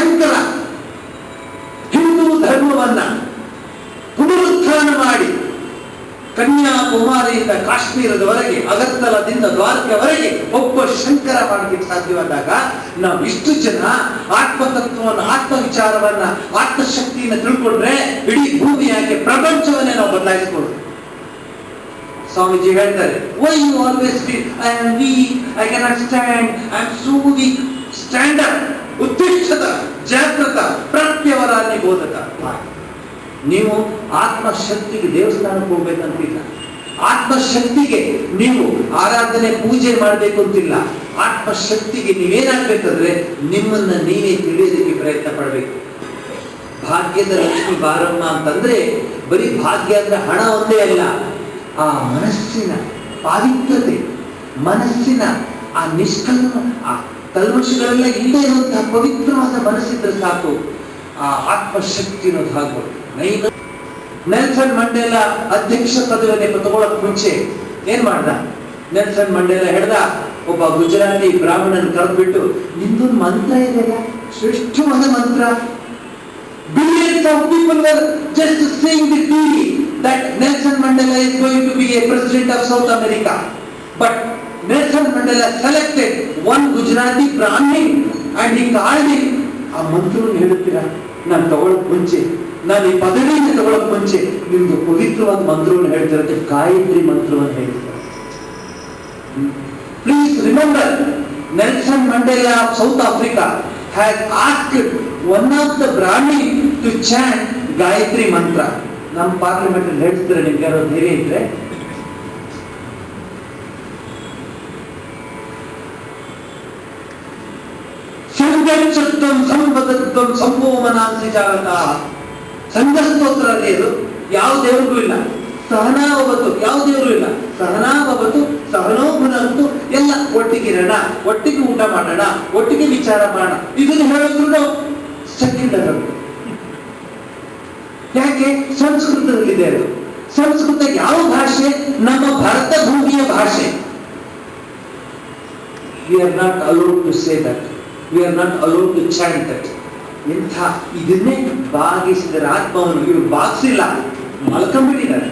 ಶಂಕರ ಹಿಂದೂ ಧರ್ಮವನ್ನ ಪುನರುತ್ಥಾನ ಮಾಡಿ ಕನ್ಯಾಕುಮಾರಿಯಿಂದ ಕಾಶ್ಮೀರದವರೆಗೆ, ಅಗರ್ತಲದಿಂದ ದ್ವಾರಕೆವರೆಗೆ ಒಬ್ಬ ಶಂಕರ ಮಾಡಲಿಕ್ಕೆ ಸಾಧ್ಯವಾದಾಗ ನಾವು ಇಷ್ಟು ಜನ ಆತ್ಮತತ್ವವನ್ನು, ಆತ್ಮವಿಚಾರವನ್ನ, ಆತ್ಮಶಕ್ತಿಯನ್ನು ತಿಳ್ಕೊಂಡ್ರೆ ಇಡೀ ಭೂಮಿಯಾಗೆ ಪ್ರಪಂಚವನ್ನೇ ನಾವು ಬದಲಾಯಿಸಿಕೊಳ್ಳೋದು. ಸ್ವಾಮೀಜಿ ಹೇಳ್ತಾರೆ, why you always feel I am weak, I cannot stand, I am so weak. Stand up, ಉತ್ತಿಷ್ಠತ, ಜಾಗೃತ, ಪ್ರತ್ಯವರಾನ್ಯ ಬೋಧಕ. ನೀವು ಆತ್ಮಶಕ್ತಿಗೆ ದೇವಸ್ಥಾನಕ್ಕೆ ಹೋಗ್ಬೇಕಂತಿಲ್ಲ, ಆತ್ಮಶಕ್ತಿಗೆ ನೀವು ಆರಾಧನೆ ಪೂಜೆ ಮಾಡಬೇಕು ಅಂತಿಲ್ಲ. ಆತ್ಮಶಕ್ತಿಗೆ ನೀವೇನಾಗ್ಬೇಕಂದ್ರೆ ನಿಮ್ಮನ್ನ ನೀವೇ ತಿಳಿಯೋದಕ್ಕೆ ಪ್ರಯತ್ನ ಪಡಬೇಕು. ಭಾಗ್ಯದ ಲಕ್ಷ್ಮಿ ಬಾರಮ್ಮ ಅಂತಂದ್ರೆ ಬರೀ ಭಾಗ್ಯ ಅಂದ್ರೆ ಹಣ ಒಂದೇ ಅಲ್ಲ, ಆ ಮನಸ್ಸಿನ ಪಾವಿತ್ರತೆ, ಮನಸ್ಸಿನ ಆ ಆ ಕಲ್ಮಶಗಳೆಲ್ಲ ಇಲ್ಲದೆ ಇರುವಂತಹ ಪವಿತ್ರವಾದ ಮನಸ್ಸಿದ್ರೆ ಸಾಕು. ಆ ಆತ್ಮಶಕ್ತಿ ಅನ್ನೋದು ಹಾಗೆ. ನೆಲ್ಸನ್ ಮಂಡೇಲ ಅಧ್ಯಕ್ಷ ಪದವಿಯನ್ನು ತಗೊಳಕ್ ಮುಂಚೆ ಏನ್ ಮಾಡ್ದ? ನೆಲ್ಸನ್ ಮಂಡೇಲ ಹೇಳ್ದ, ಒಬ್ಬ ಗುಜರಾತಿ ಬ್ರಾಹ್ಮಣನ್ ಕರೆದ್ಬಿಟ್ಟು, ನಿಂದೊಂದು ಮಂತ್ರ ಇದೆಯಲ್ಲ, ಶ್ರೇಷ್ಠವಾದ ಮಂತ್ರ. Billions of people were just seeing the TV that Nelson Mandela is going to be a president of South America. But Nelson Mandela selected one Gujarati Brahmin and he called him. ಆ ಮಂತ್ರವನ್ನು ಹೇಳುತ್ತೀರಾ? ನಾನು ತಗೊಳಕ್ ಮುಂಚೆ, ನಾನು ಈ ಪದವಿಯನ್ನು ತಗೊಳಕ್ ಮುಂಚೆ ನಿಮ್ದು ಪವಿತ್ರವಾದ ಮಂತ್ರವನ್ನು ಹೇಳ್ತಿರತ್ತೆ, ಗಾಯತ್ರಿ ಮಂತ್ರವನ್ನು ಹೇಳ್ತಾರೆ. Please remember, Nelson Mandela of South Africa has asked one of the Brahmin to chant Gayatri ಮಂತ್ರ. ನಮ್ಮ ಪಾರ್ಲಿಮೆಂಟ್ ಅಲ್ಲಿ ಹೇಳ್ತಾರೆ, ನಿಮ್ಗೆ ಯಾರೋ ಧೈರ್ಯ ಇದ್ರೆ. ಸಂಗಚ್ಚತ್ವಂ ಸಂಪದತ್ವಂ ಸಂಭೋಮನಾಂಸಿ ಜಾಗತ. ಸಂಘಸ್ತೋತ್ರ ಅದು ಯಾವ ದೇವರಿಗೂ ಇಲ್ಲ. ಸಹನಾವತ್ತು ಯಾವ ದೇವರು ಇಲ್ಲ. ಸಹನಾವತ್ತು ಸಹನೋ ಗುಣಂತು, ಎಲ್ಲ ಒಟ್ಟಿಗಿರೋಣ, ಒಟ್ಟಿಗೆ ಊಟ ಮಾಡೋಣ, ಒಟ್ಟಿಗೆ ವಿಚಾರ ಮಾಡೋಣ. ಇದನ್ನು ಹೇಳಿದ್ರು ಸೆಕೆಂಡ್. ಯಾಕೆ? ಸಂಸ್ಕೃತದಲ್ಲಿದೆ ಅದು. ಸಂಸ್ಕೃತ ಯಾವ ಭಾಷೆ? ನಮ್ಮ ಭಾರತ ಭೂಮಿಯ ಭಾಷೆ. We are not allowed to say that. We are not allowed to chant that. ಎಂಥ ಇದನ್ನೇ ಭಾಗಿಸಿದರೆ ಆತ್ಮವನ್ನು ಇವರು ಭಾಗಿಸಿಲ್ಲ, ಮಲ್ಕೊಂಡ್ಬಿಟ್ಟಿದ್ದಾರೆ.